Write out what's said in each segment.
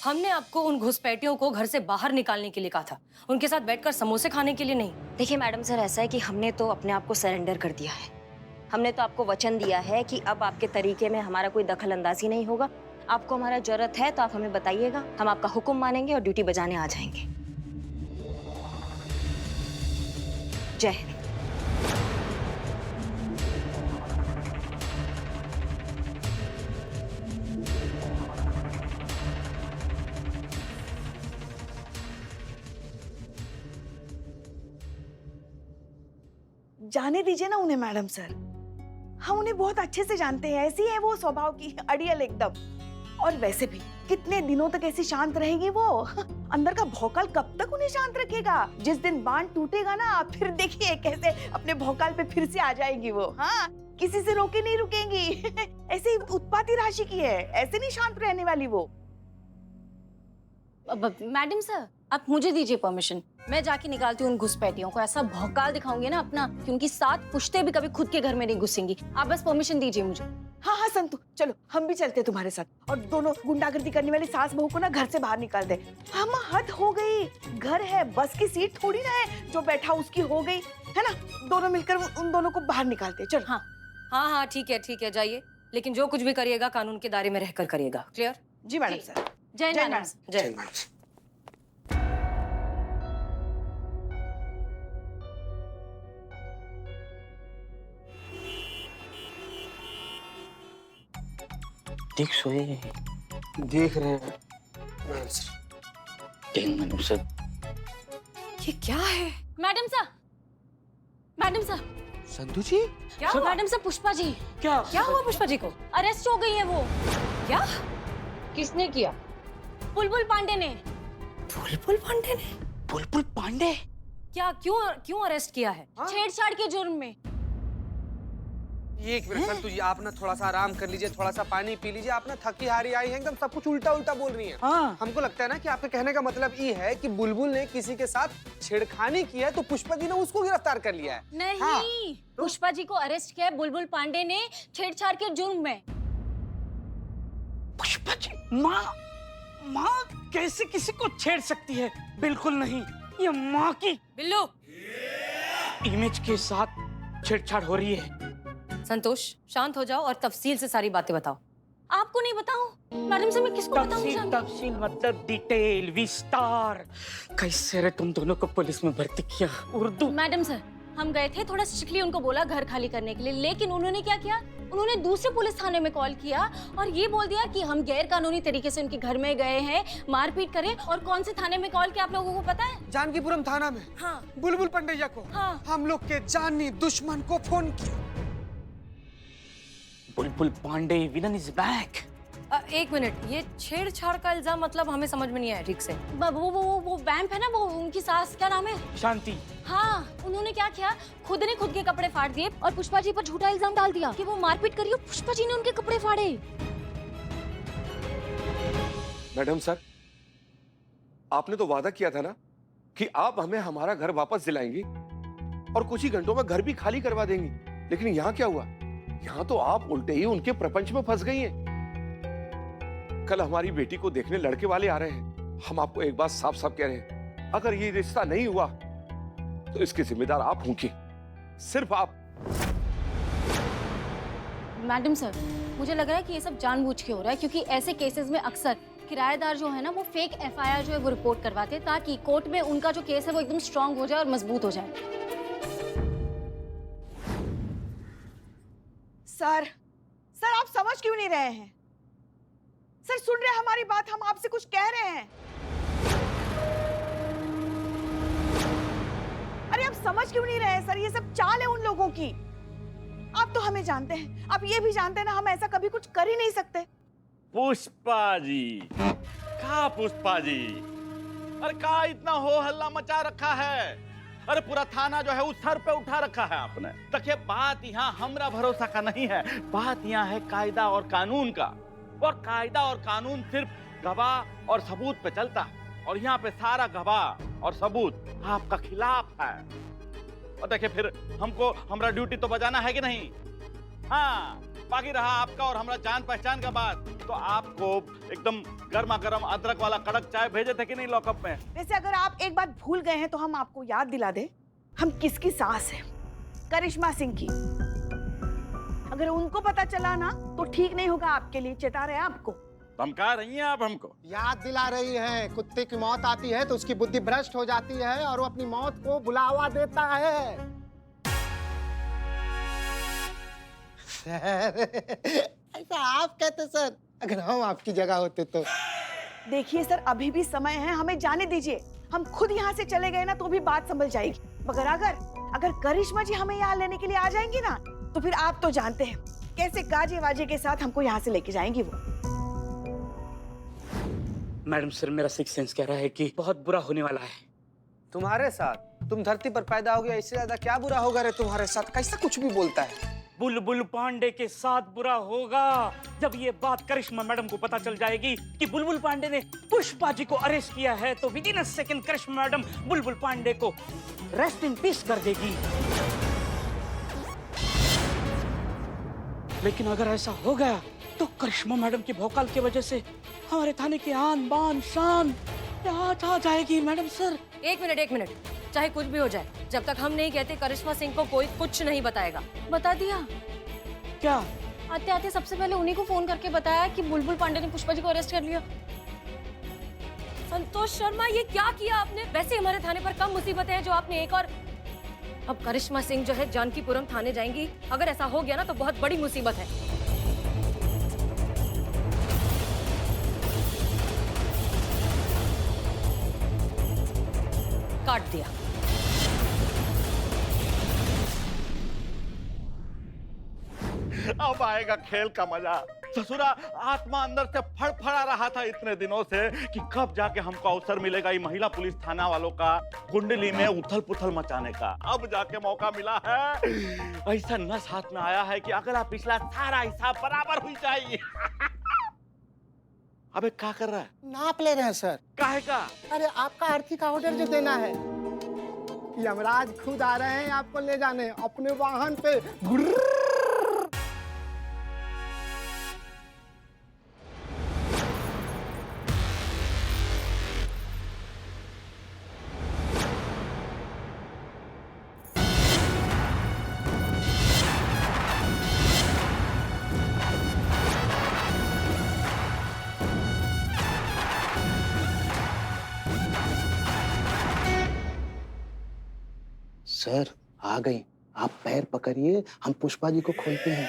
हमने आपको उन घुसपैठियों को घर से बाहर निकालने के लिए कहा था, उनके साथ बैठकर समोसे खाने के लिए नहीं। देखिए मैडम सर, ऐसा है कि हमने तो अपने आप को सरेंडर कर दिया है। हमने तो आपको वचन दिया है कि अब आपके तरीके में हमारा कोई दखल अंदाजी नहीं होगा। आपको हमारा जरूरत है तो आप हमें बताइएगा, हम आपका हुक्म मानेंगे और ड्यूटी बजाने आ जाएंगे। जय हिंद। जाने दीजिए ना उन्हें मैडम सर, हम उन्हें बहुत अच्छे से जानते हैं। ऐसी है वो स्वभाव की, अड़ियल एकदम। और वैसे भी कितने दिनों तक ऐसी शांत रहेगी वो? अंदर का भौकाल कब तक उन्हें शांत रखेगा? जिस दिन बांध टूटेगा ना, फिर देखिए कैसे अपने भौकाल पे फिर से आ जाएगी वो। हाँ, किसी से रोके नहीं रुकेंगी। ऐसे ही उत्पाती राशि की है, ऐसे नहीं शांत रहने वाली वो। मैडम सर, आप मुझे दीजिए परमिशन, मैं जाके निकालती हूँ उन घुसपैठियों को। ऐसा भौकाल दिखाऊंगी ना अपना कि उनकी 7 पुश्ते भी कभी खुद के घर में नहीं घुसेंगी। आप बस परमिशन दीजिए मुझे। हाँ हाँ संतू, चलो हम भी चलते तुम्हारे साथ, और दोनों गुंडागर्दी करने वाली सास बहू को ना घर से बाहर निकाल दे। हम हद हो गई, घर है, बस की सीट थोड़ी ना है जो बैठा उसकी हो गई है ना। दोनों मिलकर उन दोनों को बाहर निकालते। चलो। हाँ हाँ हाँ, ठीक है, जाइए, लेकिन जो कुछ भी करिएगा कानून के दायरे में रहकर करिएगा। क्लियर? जी मैडम सर। जय मैडम। जय। देख सोए देख रहे हैं मैडम सर। ये क्या है? मैडम सर संधू जी। क्या हुआ? Madam sir, Pushpa ji. क्या हुआ पुष्पा जी को? अरेस्ट हो गई है वो। क्या? किसने किया? बुलबुल पांडे ने। बुलबुल पांडे ने? बुलबुल पांडे? क्या, क्यों अरेस्ट किया है? छेड़छाड़ के जुर्म में। एक मिनट संतू जी, आप ना थोड़ा सा आराम कर लीजिए, थोड़ा सा पानी पी लीजिए। आप ना थकी हारी आई हैं, एकदम सब कुछ उल्टा उल्टा बोल रही हैं। हाँ। हमको लगता है ना कि आपके कहने का मतलब ये है कि बुलबुल ने किसी के साथ छेड़खानी की है, तो पुष्पा जी ने उसको गिरफ्तार कर लिया है। नहीं, हाँ। पुष्पा जी को अरेस्ट किया है बुलबुल पांडे ने छेड़छाड़ के जुर्म में। पुष्पा जी, माँ कैसे किसी को छेड़ सकती है? बिल्कुल नहीं, ये माँ की बिल्लू, इमेज के साथ छेड़छाड़ हो रही है। संतोष शांत हो जाओ और तफसील से सारी बातें बताओ। आपको नहीं बताऊं? मैडम से मैं किसको बताऊं? तफसील मतलब डिटेल, विस्तार। कैसे रे तुम दोनों को पुलिस में भर्ती किया? उर्दू। मैडम सर, हम गए थे, थोड़ा स्ट्रिक्टली उनको बोला घर खाली करने के लिए, लेकिन उन्होंने क्या किया? उन्होंने दूसरे पुलिस थाने में कॉल किया और ये बोल दिया कि हम गैर कानूनी तरीके से उनके घर में गए हैं, मारपीट करें। और कौन से थाने में कॉल किया आप लोगों को पता है? जानकीपुरम थाना में। हाँ। बुलबुल पंडैया को। हाँ। हम लोग के जानी दुश्मन को फोन किया। बुलबुल पांडे विलन इज बैक। एक मिनट, ये छेड़छाड़ का इल्जाम मतलब हमें समझ में नहीं आया ठीक से। वो वैम्प है ना, वो उनकी सास, क्या नाम है? शांति। हाँ, उन्होंने क्या किया, खुद ने खुद के कपड़े फाड़ दिए और पुष्पा जी पर झूठा इल्जाम डाल दिया कि वो मारपीट करी और पुष्पा जी ने उनके कपड़े फाड़े। मैडम सर, आपने तो वादा किया था ना कि आप हमें हमारा घर वापस दिलाएंगी और कुछ ही घंटों में घर भी खाली करवा देंगी, लेकिन यहाँ क्या हुआ? यहाँ तो आप उल्टे ही उनके प्रपंच में फंस गई हैं। कल हमारी बेटी को देखने लड़के वाले आ रहे हैं। हम आपको एक बात साफ साफ कह रहे हैं, अगर ये रिश्ता नहीं हुआ तो इसके जिम्मेदार आप होंगी, सिर्फ आप। मैडम सर, मुझे लग रहा है कि ये सब जानबूझ के हो रहा है, क्योंकि ऐसे केसेस में अक्सर किराएदार जो है ना, वो फेक एफआईआर जो है वो रिपोर्ट करवाते हैं ताकि कोर्ट में उनका जो केस है वो एकदम स्ट्रांग हो जाए और मजबूत हो जाए। सर आप समझ क्यों नहीं रहे हैं? सर सुन रहे हैं हमारी बात, हम आपसे कुछ कह रहे हैं। अरे आप समझ क्यों नहीं रहे हैं सर? ये सब चाल है उन लोगों की। आप तो हमें जानते हैं, आप ये भी जानते हैं ना, हम ऐसा कभी कुछ कर ही नहीं सकते। पुष्पा जी, का पुष्पा जी, अरे का इतना हो हल्ला मचा रखा है? अरे पूरा थाना जो है उस सर पे उठा रखा है आपने। देखिए, बात यहाँ हमरा भरोसा का नहीं है, बात यहाँ है कायदा और कानून का। और कायदा और कानून सिर्फ गवाह और सबूत पे चलता है, और यहाँ पे सारा गवाह और सबूत आपका खिलाफ है। और देखिए, फिर हमको हमारा ड्यूटी तो बजाना है कि नहीं? हाँ, बाकी रहा आपका और हमारा जान पहचान का बात, तो आपको एकदम गर्मा गर्म अदरक वाला कड़क चाय भेजे थे कि नहीं लॉकअप में? वैसे अगर आप एक बात भूल गए हैं तो हम आपको याद दिला दें, हम किसकी सास है? करिश्मा सिंह की। अगर उनको पता चला ना तो ठीक नहीं होगा आपके लिए, चेता रहे आपको। धमका रही हैं आप हमको? याद दिला रही है, कुत्ते की मौत आती है तो उसकी बुद्धि भ्रष्ट हो जाती है और वो अपनी मौत को बुलावा देता है। सर, ऐसा आप कहते सर, अगर हम आपकी जगह होते तो। देखिए सर, अभी भी समय है, हमें जाने दीजिए। हम खुद यहाँ से चले गए ना तो भी बात संभल जाएगी, मगर अगर करिश्मा जी हमें यहाँ लेने के लिए आ जाएंगी ना तो फिर आप तो जानते हैं कैसे गाजे वाजे के साथ हमको यहाँ से लेके जाएंगी वो। मैडम सर, मेरा सिक्स सेंस कह रहा है कि बहुत बुरा होने वाला है। तुम्हारे साथ? तुम धरती पर पैदा हो गया, इससे ज्यादा क्या बुरा होगा रे तुम्हारे साथ? कैसा कुछ भी बोलता है। बुलबुल पांडे के साथ बुरा होगा जब ये बात करिश्मा मैडम को पता चल जाएगी कि बुलबुल पांडे ने पुष्पा जी को अरेस्ट किया है, तो within a second Karishma madam Bulbul Pandey को रेस्ट इन पीस कर देगी। लेकिन अगर ऐसा हो गया तो करिश्मा मैडम की भौकाल की वजह से हमारे थाने की आन बान शान आज आ जाएगी। मैडम सर, एक मिनट, चाहे कुछ भी हो जाए, जब तक हम नहीं कहते करिश्मा सिंह को कोई कुछ नहीं बताएगा। बता दिया क्या? आते आते सबसे पहले उन्हीं को फोन करके बताया कि बुलबुल पांडे ने पुष्पा जी को अरेस्ट कर लिया। संतोष शर्मा, ये क्या किया आपने? वैसे हमारे थाने पर कम मुसीबतें हैं जो आपने एक और। अब करिश्मा सिंह जो है जानकीपुरम थाने जाएंगी, अगर ऐसा हो गया ना तो बहुत बड़ी मुसीबत है। काट दिया। अब आएगा खेल का मजा। ससुरा आत्मा अंदर से फड़फड़ा रहा था इतने दिनों से कि कब जाके हमको अवसर मिलेगा ये महिला पुलिस थाना वालों का कुंडली में उथल पुथल मचाने का। अब जाके मौका मिला है। ऐसा नस हाथ में आया है कि अगला पिछला सारा हिसाब बराबर हुई चाहिए। अबे क्या कर रहा है? नाप ले रहे हैं सर। काहे का? अरे आपका आर्थिक ऑर्डर जो देना है, यमराज खुद आ रहे हैं आपको ले जाने अपने वाहन पे। सर आ गई, आप पैर पकड़िए, हम पुष्पा जी को खोलते हैं।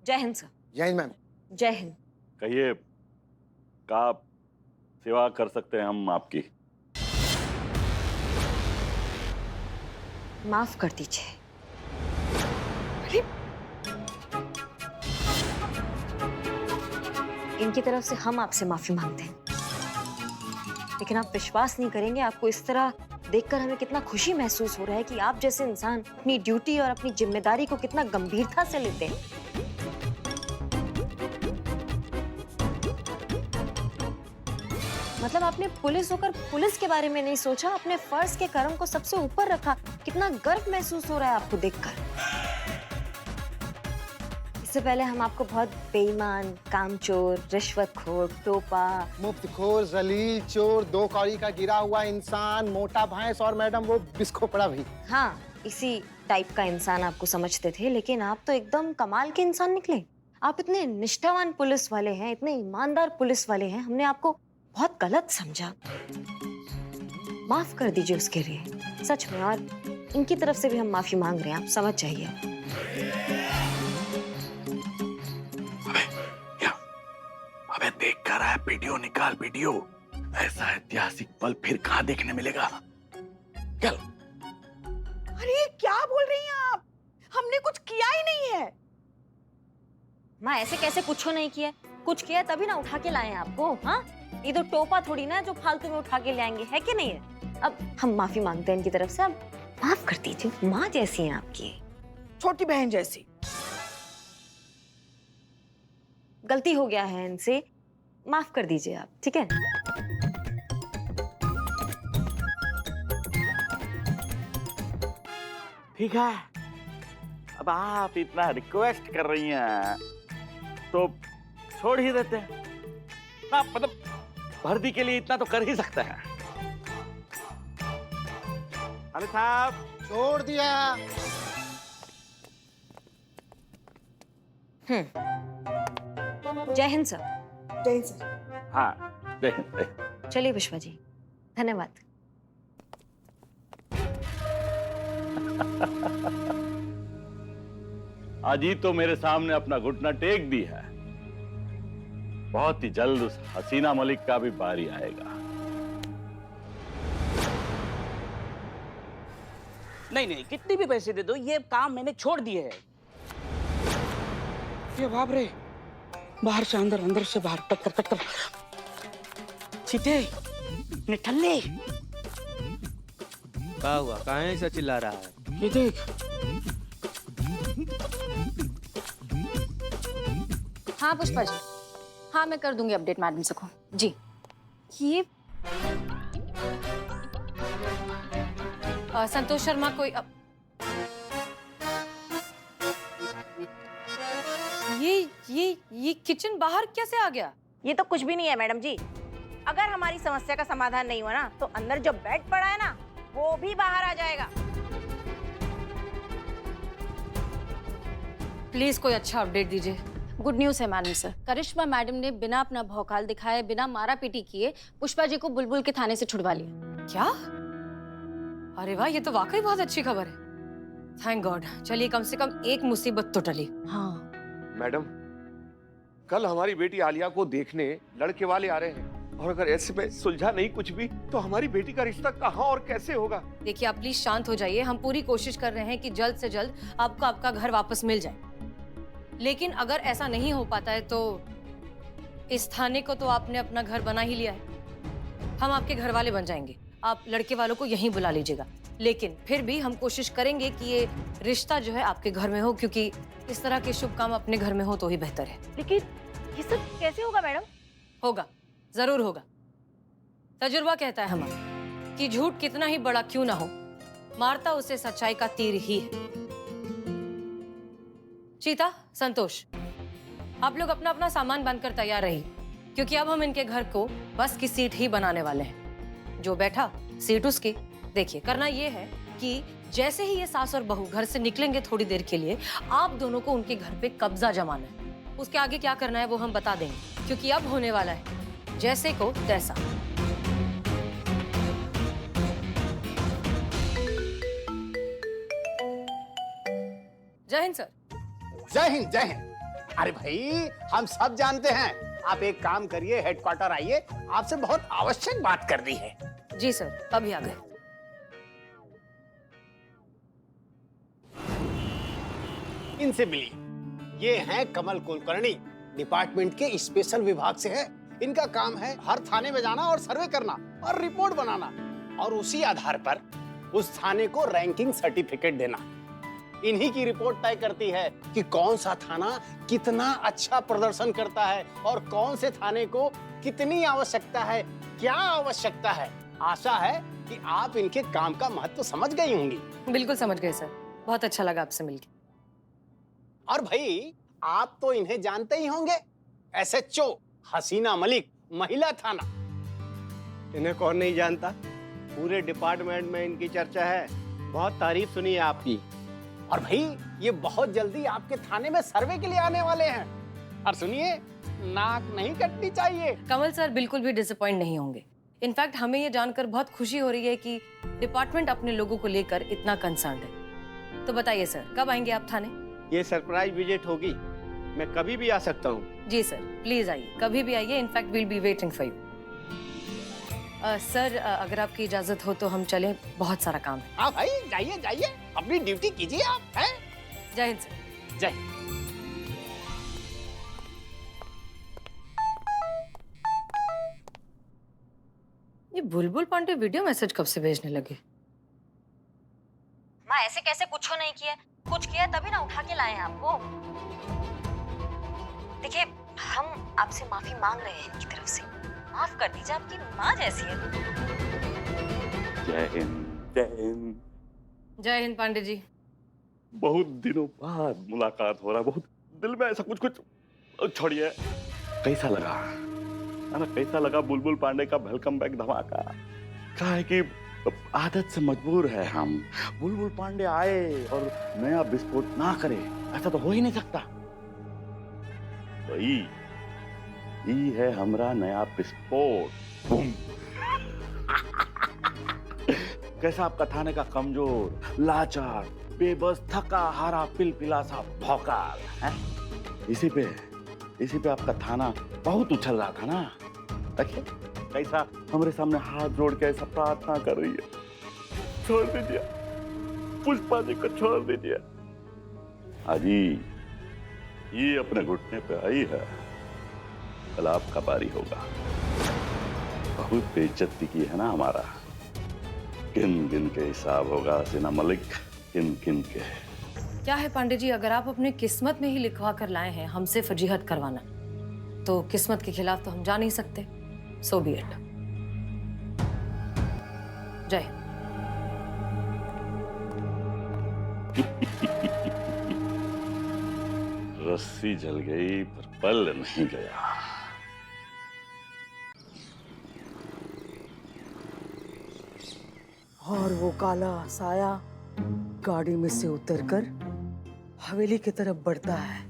जय हिंद सर। जय हिंद मैम। जय हिंद। कहिए, का सेवा कर सकते हैं हम आपकी? माफ कर दीजिए। इनकी तरफ से हम आपसे माफी मांगते हैं, लेकिन आप विश्वास नहीं करेंगे, आपको इस तरह देखकर हमें कितना खुशी महसूस हो रहा है कि आप जैसे इंसान अपनी ड्यूटी और अपनी जिम्मेदारी को कितना गंभीरता से लेते हैं। मतलब आपने पुलिस होकर पुलिस के बारे में नहीं सोचा, अपने फर्ज के कर्म को सबसे ऊपर रखा। कितना गर्व महसूस हो रहा है आपको देखकर। इससे पहले हम आपको बहुत बेईमान, कामचोर, रिश्वतखोर, टोपा, मुफ्तखोर, जलील, चोर, दो कौड़ी का गिरा हुआ इंसान, मोटा भैंस और मैडम वो बिस्खोपड़ा भी, हाँ, इसी टाइप का इंसान आपको समझते थे, लेकिन आप तो एकदम कमाल के इंसान निकले। आप इतने निष्ठावान पुलिस वाले हैं, इतने ईमानदार पुलिस वाले हैं, हमने आपको बहुत गलत समझा। माफ कर दीजिए उसके लिए, सच में। और इनकी तरफ से भी हम माफी मांग रहे हैं, आप समझ जाइए। अबे देख कर आया, वीडियो निकाल, वीडियो। ऐसा ऐतिहासिक पल फिर कहाँ देखने मिलेगा। चल। अरे क्या बोल रही हैं आप? हमने कुछ किया ही नहीं है। माँ, ऐसे कैसे कुछ नहीं किया? कुछ किया तभी ना उठा के लाए हैं आपको। हाँ, ये तो टोपा थोड़ी ना जो फालतू में उठा के ले आएंगे, है कि नहीं है? अब हम माफी मांगते हैं इनकी तरफ से, अब माफ कर दीजिए। माँ जैसी हैं आपकी, छोटी बहन जैसी। गलती हो गया है इनसे, माफ कर दीजिए आप, ठीक है? ठीक है, अब आप इतना रिक्वेस्ट कर रही हैं तो छोड़ ही देते हैं ना, मतलब भर्ती के लिए इतना तो कर ही सकते हैं। अरे साहब, छोड़ दिया। जय हिंद सर। जय हिंद सर। हाँ देख चलिए पुष्पा जी, धन्यवाद। आज ही तो मेरे सामने अपना घुटना टेक दी है, बहुत ही जल्द उस हसीना मलिक का भी बारी आएगा। नहीं नहीं, कितने भी पैसे दे दो, ये काम मैंने छोड़ दिए है। ये बाप रे, बाहर से अंदर, अंदर से बाहर, टक्कर टक्कर, चीते, निठल्ले। क्या हुआ, कहाँ ऐसा चिल्ला रहा है? ये देख। हाँ पुष्पा जी, हाँ मैं कर दूंगी अपडेट मैडम से को जी। ये संतोष शर्मा कोई ये किचन बाहर कैसे आ गया? ये तो कुछ भी नहीं है मैडम जी। अगर हमारी समस्या का समाधान नहीं हुआ ना, तो अंदर जो बेड पड़ा है ना, वो भी बाहर आ जाएगा। प्लीज कोई अच्छा अपडेट दीजिए। गुड न्यूज है मैडम सर, करिश्मा मैडम ने बिना अपना भौकाल दिखाए, बिना मारा पीटी किए पुष्पा जी को बुलबुल के थाने से छुड़वा लिया। क्या? अरे वाह, ये तो वाकई बहुत अच्छी खबर है। Thank God. चलिए, कम से कम एक मुसीबत तो टली। हाँ मैडम, कल हमारी बेटी आलिया को देखने लड़के वाले आ रहे हैं, और अगर ऐसे में सुलझा नहीं कुछ भी, तो हमारी बेटी का रिश्ता कहाँ और कैसे होगा? देखिए, आप प्लीज शांत हो जाइए। हम पूरी कोशिश कर रहे हैं कि जल्द से जल्द आपको आपका घर वापस मिल जाए, लेकिन अगर ऐसा नहीं हो पाता है तो इस थाने को तो आपने अपना घर बना ही लिया है। हम आपके घर वाले बन जाएंगे, आप लड़के वालों को यहीं बुला लीजिएगा। लेकिन फिर भी हम कोशिश करेंगे कि ये रिश्ता जो है आपके घर में हो, क्योंकि इस तरह के शुभ काम अपने घर में हो तो ही बेहतर है। लेकिन ये सब कैसे होगा मैडम? होगा, जरूर होगा। तजुर्बा कहता है हमारा कि झूठ कितना ही बड़ा क्यों ना हो, मारता उसे सच्चाई का तीर ही है। चीता, संतोष, आप लोग अपना अपना सामान बांधकर तैयार रहिए, क्योंकि अब हम इनके घर को बस की सीट ही बनाने वाले हैं। जो बैठा सीट उसकी। देखिए, करना ये है कि जैसे ही ये सास और बहू घर से निकलेंगे थोड़ी देर के लिए, आप दोनों को उनके घर पे कब्जा जमाना है। उसके आगे क्या करना है वो हम बता देंगे, क्योंकि अब होने वाला है जैसे को तैसा। जय हिंद सर। जय हिंद, जय हिंद। अरे भाई, हम सब जानते हैं। आप एक काम करिए, हेडक्वार्टर आइए, आपसे बहुत आवश्यक बात करनी है। जी सर, अभी आ गए। इनसे मिलिए। ये हैं कमल कुलकर्णी, डिपार्टमेंट के स्पेशल विभाग से है। इनका काम है हर थाने में जाना और सर्वे करना और रिपोर्ट बनाना, और उसी आधार पर उस थाने को रैंकिंग सर्टिफिकेट देना। इन्हीं की रिपोर्ट तय करती है कि कौन सा थाना कितना अच्छा प्रदर्शन करता है और कौन से थाने को कितनी आवश्यकता है, क्या आवश्यकता है। आशा है कि आप इनके काम का महत्व समझ गई होंगी। बिल्कुल समझ गए सर, बहुत अच्छा लगा आपसे मिलकर। और भाई, आप तो इन्हें जानते ही होंगे, SHO हसीना मलिक, महिला थाना। इन्हें कौन नहीं जानता, पूरे डिपार्टमेंट में इनकी चर्चा है, बहुत तारीफ सुनी है आपकी। और भाई, ये बहुत जल्दी आपके थाने में सर्वे के लिए आने वाले हैं। और सुनिए, नाक नहीं कटनी चाहिए। कमल सर बिल्कुल भी डिसअपॉइंट नहीं होंगे। इनफैक्ट हमें ये जानकर बहुत खुशी हो रही है कि डिपार्टमेंट अपने लोगों को लेकर इतना कंसर्न है। तो बताइए सर, कब आएंगे आप थाने? ये सरप्राइज विजिट होगी, मैं कभी भी आ सकता हूँ। जी सर, प्लीज आइए, कभी भी आइए। In fact we'll be waiting for you. Sir, अगर आपकी इजाजत हो तो हम चलें, बहुत सारा काम है। हाँ भाई, जाइए जाइए, अपनी ड्यूटी कीजिए आप। हैं? जय हिंद सर। जय। ये बुलबुल पांडे वीडियो मैसेज कब से भेजने लगे? माँ, ऐसे कैसे कुछ नहीं किया, कुछ किया तभी ना उठा के लाए हैं आपको। देखिए, हम आपसे माफी मांग रहे हैं इनकी तरफ से। माफ कर दीजिए, आपकी माँ जैसी है। जय हिंद, जय हिंद। जय हिंद पांडे जी। बहुत दिनों बाद मुलाकात हो रहा है, बहुत दिल में ऐसा कुछ कुछ। छोड़िए, कैसा लगा ना, कैसा लगा बुलबुल पांडे का वेलकम बैक धमाका? क्या है कि आदत से मजबूर है हम। बुलबुल पांडे आए और नया विस्फोट ना करे, ऐसा तो हो ही नहीं सकता। तो ये है हमारा नया विस्फोट। बूम। कैसा आपका थाने का कमजोर, लाचार, बेबस, थका हारा, पिलपिला सा भौकाल है? इसी पे आपका थाना बहुत उछल रहा था ना। देखिए कैसा हमारे सामने हाथ जोड़ के ऐसा प्रार्थना कर रही है, छोड़ दीजिए पुष्पा जी को, छोड़ दीजिए। अजी ये अपने घुटने पे आई है, कल आपका बारी होगा। बहुत बेइज्जती की है ना हमारा, किन गिन के हिसाब होगा सीना मलिक, किन किन के। क्या है पांडे जी, अगर आप अपने किस्मत में ही लिखवा कर लाए हैं हमसे फजीहत करवाना, तो किस्मत के खिलाफ तो हम जा नहीं सकते। सो बी इट। जय हिंद। रस्सी जल गई पर बल नहीं गया। और वो काला साया गाड़ी में से उतरकर हवेली की तरफ बढ़ता है।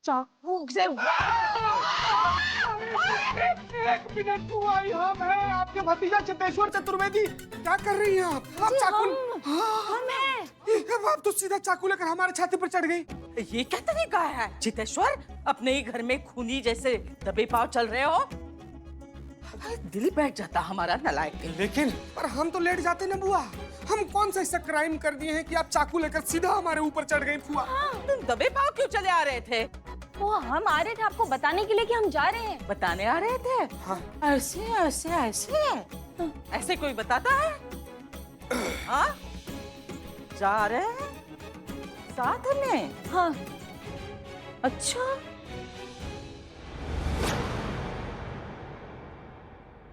चाकू से एक मिनट हुआ, यहाँ मैं आपके भतीजा चितेश्वर चतुर्वेदी। क्या कर रही हैं आप? चाकू हम हैं। आप तो सीधा चाकू लेकर हमारे छाती पर चढ़ गई। ये क्या तरीका है चितेश्वर? अपने ही घर में खूनी जैसे दबे पाव चल रहे हो। दिल बैठ जाता हमारा नालायक। लेकिन पर हम तो लेट जाते ना बुआ। हम कौन सा ऐसा क्राइम कर दिए हैं कि आप चाकू लेकर सीधा हमारे ऊपर चढ़ गई फुआ? तुम दबे पाव क्यों चले आ रहे थे? वो हम आ रहे थे आपको बताने के लिए कि हम जा रहे हैं। बताने आ रहे थे? हाँ। ऐसे ऐसे ऐसे ऐसे कोई बताता है? हाँ? जा रहे हैं साथ में? हाँ। अच्छा,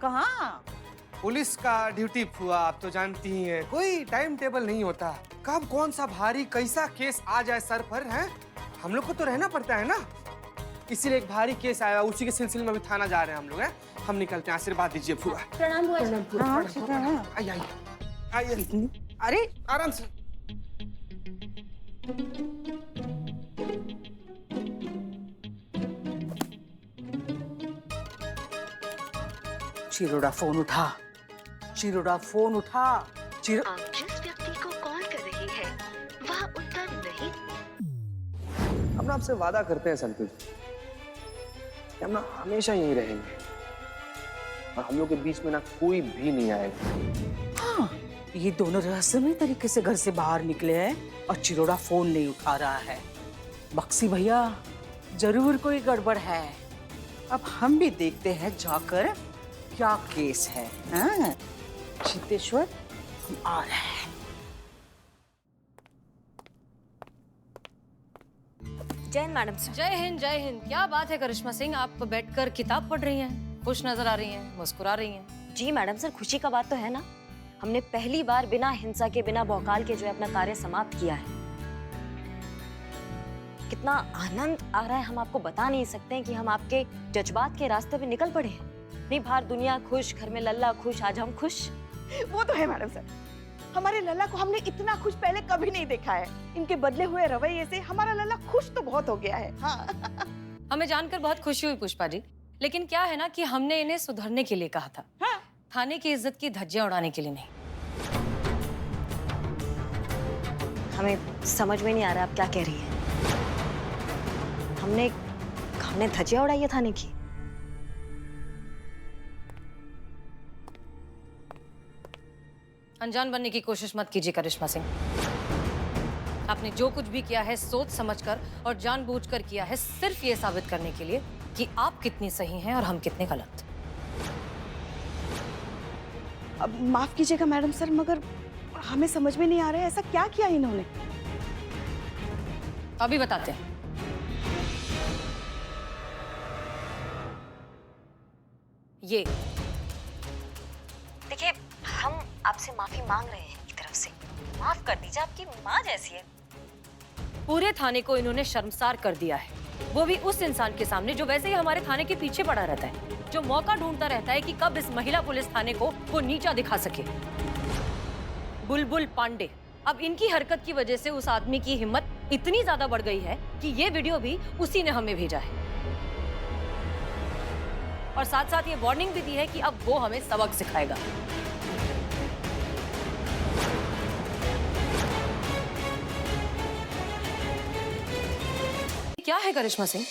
कहाँ? पुलिस का ड्यूटी फुआ, आप तो जानती ही हैं, कोई टाइम टेबल नहीं होता। कब कौन सा भारी कैसा केस आ जाए सर पर है, हम लोग को तो रहना पड़ता है ना। इसीलिए एक भारी केस आया, उसी के सिलसिले में अभी थाना जा रहे हैं हम लोग। हैं हम निकलते हैं, आशीर्वाद दीजिए फुआ। प्रणाम बुआ जी। आइए आइए आइए। अरे आराम से। चिरोड़ा फोन उठा, चिरोड़ा फोन उठा। आप जिस व्यक्ति को कॉल कर रही है वह उत्तर नहीं। हम ना आपसे वादा करते हैं संतोष जी, कि हम ना हमेशा यहीं रहेंगे और हम लोग के बीच में ना कोई भी नहीं आएगा। हाँ, ये दोनों रहस्यमय तरीके से घर से बाहर निकले हैं और चिरोड़ा फोन नहीं उठा रहा है। बक्सी भैया, जरूर कोई गड़बड़ है। अब हम भी देखते हैं जाकर क्या केस है। हाँ? चितेश्वर, हम आ रहे हैं। जय हिंद मैडम सर। जय हिंद जय हिंद। क्या बात है करिश्मा सिंह, आप बैठकर किताब पढ़ रही हैं, खुश नजर आ रही हैं, मुस्कुरा रही हैं। जी मैडम सर, खुशी का बात तो है ना, हमने पहली बार बिना हिंसा के, बिना भौकाल के जो है अपना कार्य समाप्त किया है। कितना आनंद आ रहा है हम आपको बता नहीं सकते हैं कि हम आपके जज्बात के रास्ते पे निकल पड़े हैं। नहीं, बाहर दुनिया खुश, घर में लल्ला खुश, आज हम खुश। वो तो है मैडम सर, हमारे लल्ला को हमने इतना खुश पहले कभी नहीं देखा है। इनके बदले हुए रवैये से हमारा लल्ला खुश तो बहुत हो गया है। हाँ। हमें जानकर बहुत खुशी हुई पुष्पा जी, लेकिन क्या है ना कि हमने इन्हें सुधरने के लिए कहा था। हाँ? थाने की इज्जत की धज्जियां उड़ाने के लिए नहीं। हमें समझ में नहीं आ रहा आप क्या कह रही हैं। हमने धज्जियां उड़ाई है थाने की? अनजान बनने की कोशिश मत कीजिए करिश्मा सिंह। आपने जो कुछ भी किया है सोच समझकर और जानबूझकर किया है, सिर्फ ये साबित करने के लिए कि आप कितनी सही हैं और हम कितने गलत। अब माफ कीजिएगा मैडम सर, मगर हमें समझ में नहीं आ रहा है ऐसा क्या किया इन्होंने। अभी बताते हैं। ये देखिए, हम आपसे माफी मांग रहे हैं एक तरफ से। माफ कर दीजिए, आपकी माँ जैसी है। पूरे थाने को इन्होंने शर्मसार कर दिया है, वो भी उस इंसान के सामने जो वैसे ही हमारे थाने के पीछे पड़ा रहता है, जो मौका ढूंढता रहता है कि कब इस महिला पुलिस थाने को वो नीचा दिखा सके। बुलबुल पांडे। अब इनकी हरकत की वजह से उस आदमी की हिम्मत इतनी ज्यादा बढ़ गई है कि ये वीडियो भी उसी ने हमें भेजा है, और साथ साथ ये वार्निंग भी दी है कि अब वो हमें सबक सिखाएगा। क्या है करिश्मा सिंह?